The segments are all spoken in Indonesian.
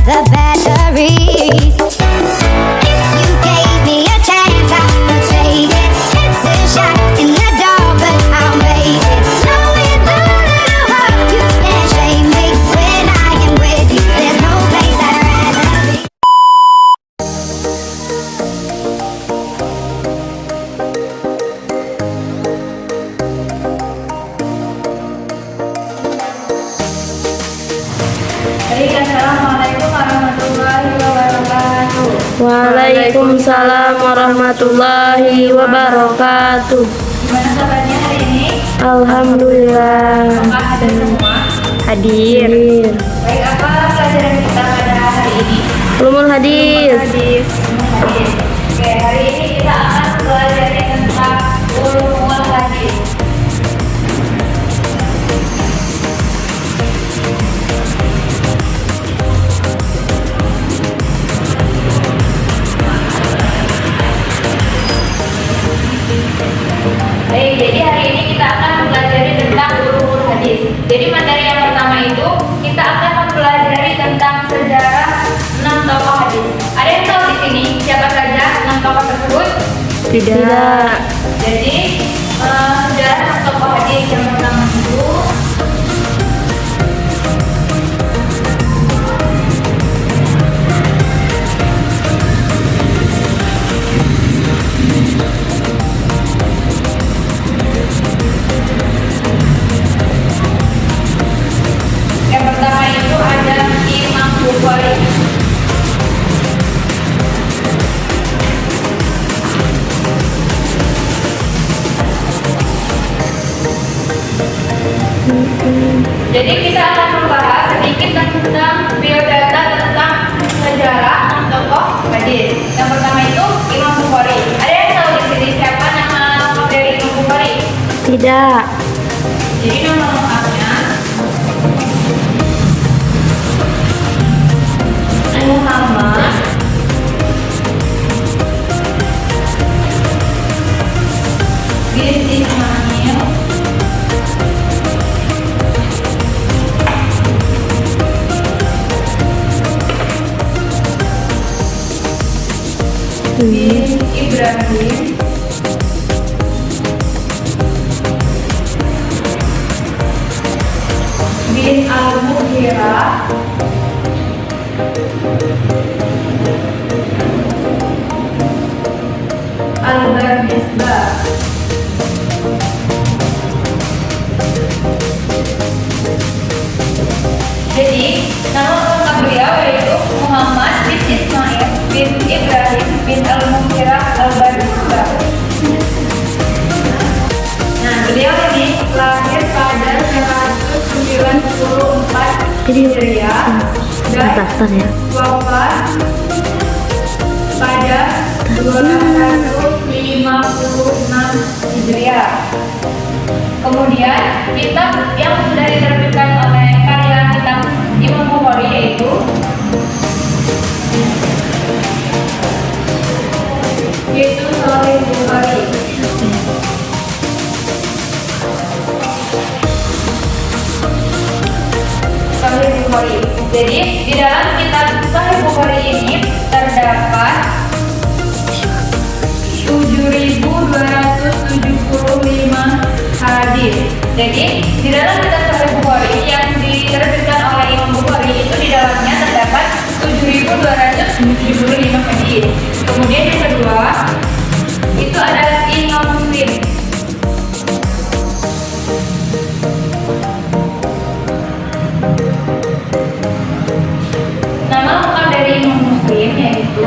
the batteries. If you gave me a chance, I would take it. It's a shot in the dark, but I'll make it. Knowing the little hope, you can't shame me. When I am with you, there's no place I'd rather be. Baik, assalamualaikum warahmatullahi wabarakatuh. Waalaikumsalam warahmatullahi wabarakatuh. Gimana kabarnya hari ini? Alhamdulillah. Apakah ada semua? Hadir. Baik, apa pelajaran kita pada hari ini? Ulumul hadis. Hadis. Oke, hari ini kita akan belajar tentang ulumul hadis. Baik, jadi hari ini kita akan mempelajari tentang ulumul hadis. Jadi materi yang pertama itu kita akan mempelajari tentang sejarah 6 tokoh hadis. Ada yang tahu di sini siapa saja 6 tokoh tersebut? Tidak. Jadi sejarah 6 tokoh hadis yang pertama itu ada Imam Bukhari. Jadi kita akan membahas sedikit tentang biodata tentang sejarah 6 tokoh hadis. Yang pertama itu Imam Bukhari. Ada yang tahu di sini siapa nama lengkap dari Imam Bukhari? Tidak. Jadi nama lengkapnya Muhammad bin Ismail bin Ibrahim bin Al-Mughirah Al-Barbisbah. Jadi nama lengkap beliau yaitu Muhammad bin Ismail bin Ibrahim bin Al-Mughirah Al-Barbisbah. Nah, beliau ini lahir pada 194 Hijriah dan wafat pada 256 Hijriah. Kemudian kitab yang sudah diterbitkan oleh karya kitab Imam Bukhari yaitu Sahih Bukhari. Sahih Bukhari. Jadi di dalam kitab Sahih Bukhari ini terdapat 7.275 hadis. Jadi di dalam kitab Sahih Bukhari yang diterbitkan oleh Imam Bukhari itu di dalamnya terdapat 7.275 hadis. Kemudian yang kedua itu ada Imam Muslim. Nama lengkap dari Imam Muslim yaitu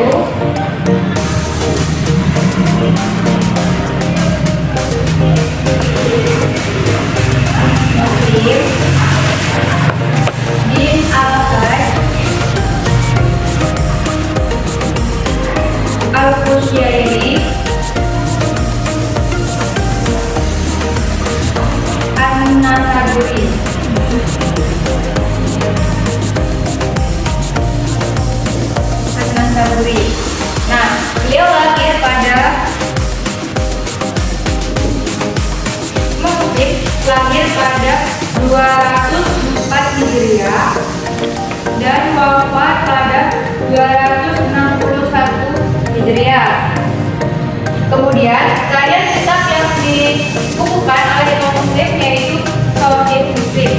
Muslim bin Al-Hajj Al-Qusyairi An-Nasaburi. Nah, beliau lahir pada lahir pada 204 Hijriah dan wafat pada Kemudian kalian kitab yang dibukukan oleh Imam Muslim yaitu Sahih Muslim.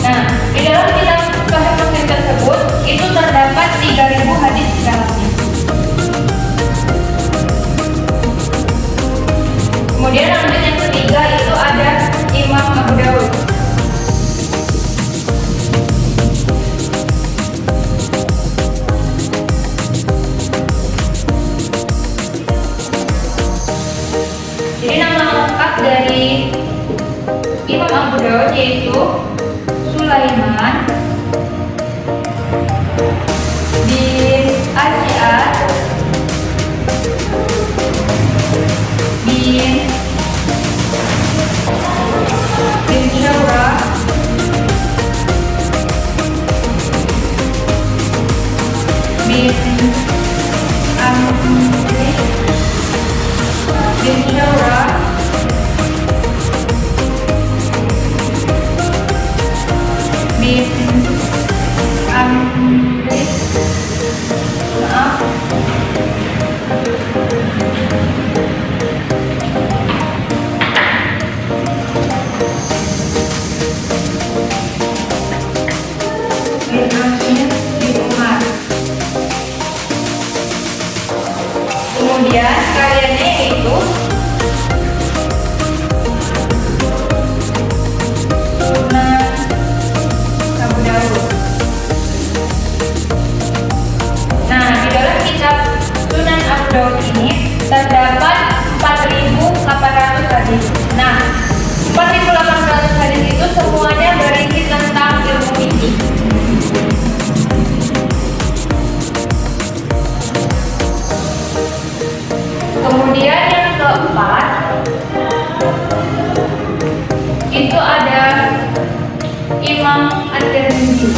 Nah, di dalam kitab Sahih Muslim tersebut itu terdapat 3.000 hadis di dalamnya. Kemudian lanjut yang ketiga itu ada Imam Abu Dawud. Jadi nama lengkap dari Imam Abu Dawud yaitu Sulaiman bin Asy'ad bin Syawrah bin Amri bin Syawrah bin Amri, maaf, bin Amir bin Umar. Kemudian kaliannya itu Sunan Abu Dawud. Nah, di dalam kitab Sunan Abu Dawud ini terdapat 4.800 hadis. Nah, 4.800 hadis itu semuanya berisi tentang ilmu fikih. Kemudian yang keempat itu ada Imam At-Tirmidzi.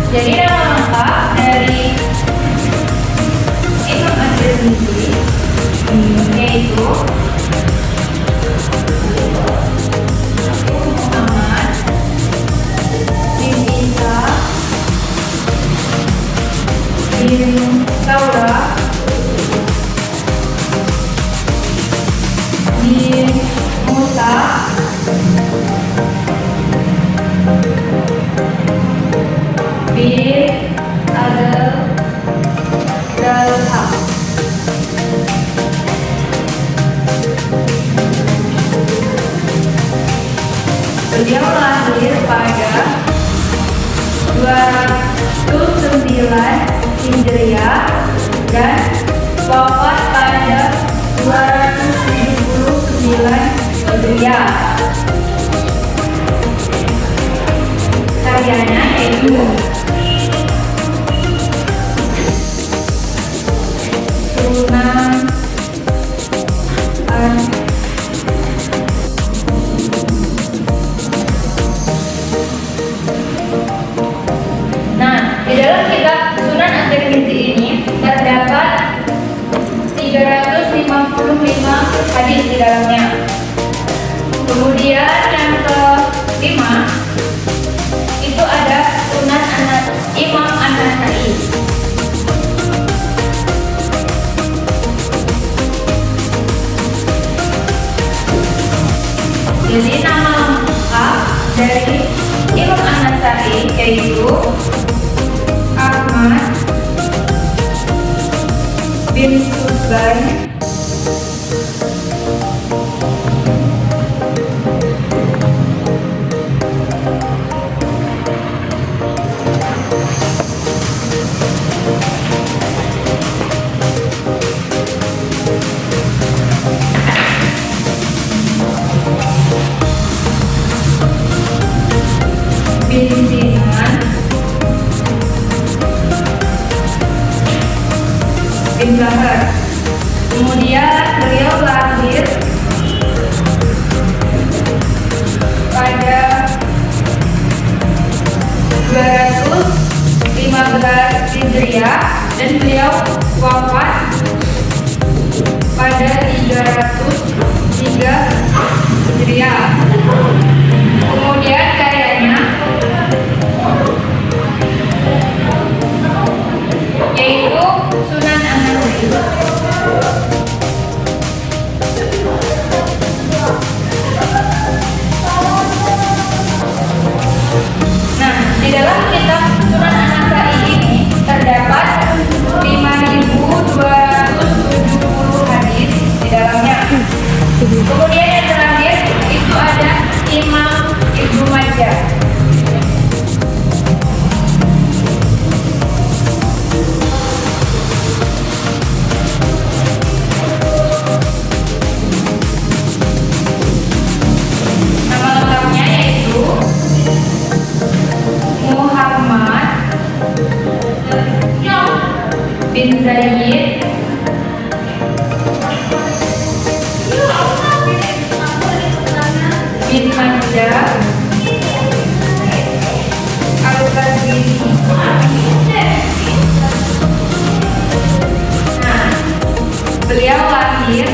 Jadi nama lengkap dari Imam At-Tirmidzi yaitu Muhammad bin Isa bin Saurah bin Musa bin Al-Dalham. Beliau lahir pada 209 Hijriah dan wafat pada 279 Hijriah. Karyanya yaitu Sunan Di dalam kitab Sunan At-Tirmidzi ini terdapat 355 hadis di dalamnya. Kemudian yang kelima itu ada Sunan Imam An-Nasa'i. Jadi nama lengkap dari Imam An-Nasa'i yaitu Ahmad bin Subban bin Sinan bin Bahar. Kemudian Hijriah. Kemudian karyanya yaitu Sunan An-Nasa'i. Nah, di dalam kitab Sunan An-Nasa'i ini terdapat 5.270 hadis di dalamnya. Kemudian yang terakhir itu ada Imam Ibnu Majah. Nama lengkapnya yaitu Muhammad bin Zaid bin Majah Al-Qazwini. Nah, beliau lahir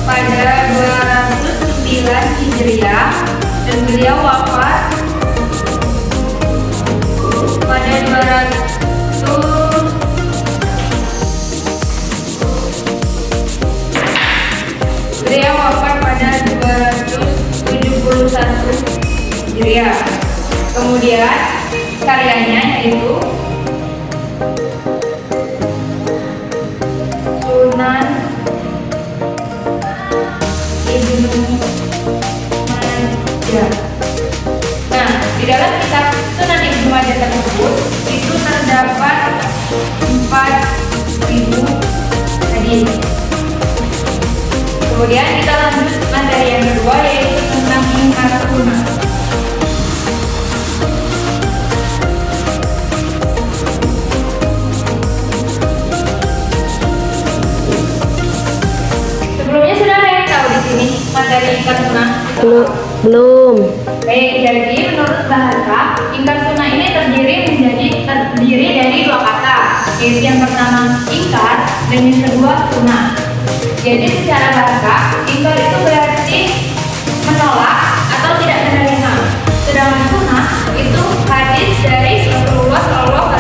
pada 209 Hijriah dan beliau wafat pada 200 beliau wafat pada 271 Hijriah. Kemudian karyanya yaitu Sunan Ibnu Majah. Nah, di dalam kitab Sunan Ibnu Majah tersebut itu terdapat 4.000 hadis. Kemudian kita lanjut materi yang kedua yaitu tentang ingkar sunnah. Sebelumnya sudah ada yang tahu di sini materi ingkar sunnah? Belum. Baik, jadi menurut bahasa ingkar sunnah ini terdiri dari dua kata, yaitu yang pertama ingkar dan yang kedua sunnah. Jadi secara bahasa ingkar itu berarti menolak atau tidak menerima. Sedangkan sunnah itu hadis dari Rasulullah SAW.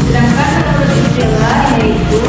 Sedangkan menurut istilah yaitu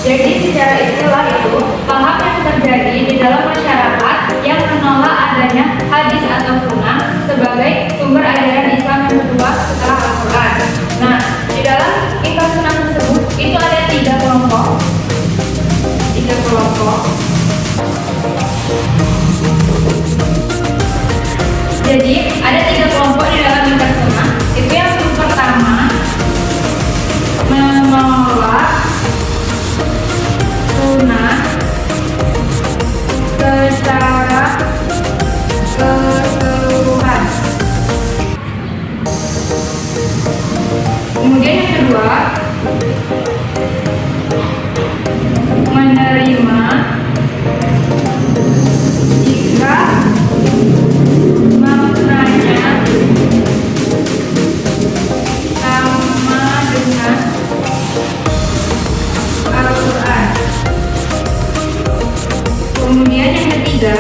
Jadi secara istilah itu paham yang terjadi di dalam masyarakat yang menolak adanya hadis atau sunnah sebagai sumber ajaran Islam yang kedua setelah Al-Quran. Nah, di dalam ingkar sunnah tersebut itu ada tiga kelompok. Jadi ada 3 kelompok di dalam lingkar sunnah. Itu yang pertama menolak sunnah secara keseluruhan. Kemudian yang kedua menerima jika maknanya sama dengan Al-Quran. Kemudian yang ketiga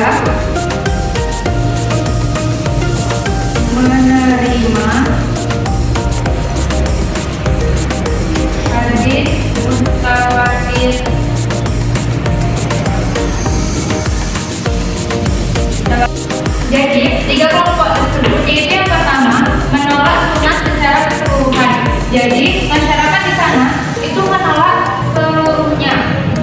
menerima hadis mutawatir. Jadi 3 kelompok tersebut yaitu yang pertama menolak sunnah secara keseluruhan. Jadi masyarakat di sana itu menolak seluruhnya.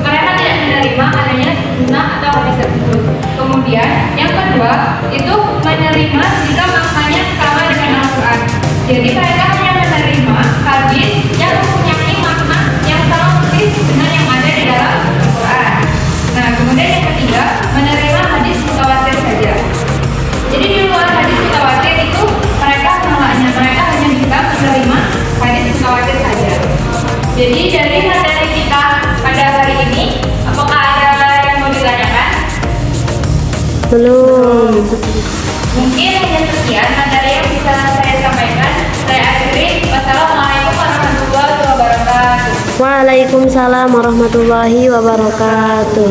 Mereka tidak menerima adanya sunnah atau hadis tersebut. Kemudian yang kedua itu menerima jika maknanya sama dengan Al-Quran. Jadi mereka hanya menerima hadis yang mempunyai makna yang sama persis dengan yang ada di dalam Al-Quran. Nah, kemudian yang ketiga menerima hadis mutawatir saja. Jadi di luar hadis mutawatir itu mereka menolaknya, mereka hanya bisa menerima hadis mutawatir saja. Jadi dari materi kita pada hari ini, apakah ada yang mau ditanyakan? Belum. Mungkin hanya sekian materi yang bisa saya sampaikan. Saya akhiri. Wassalamualaikum warahmatullahi wabarakatuh. Waalaikumsalam warahmatullahi wabarakatuh.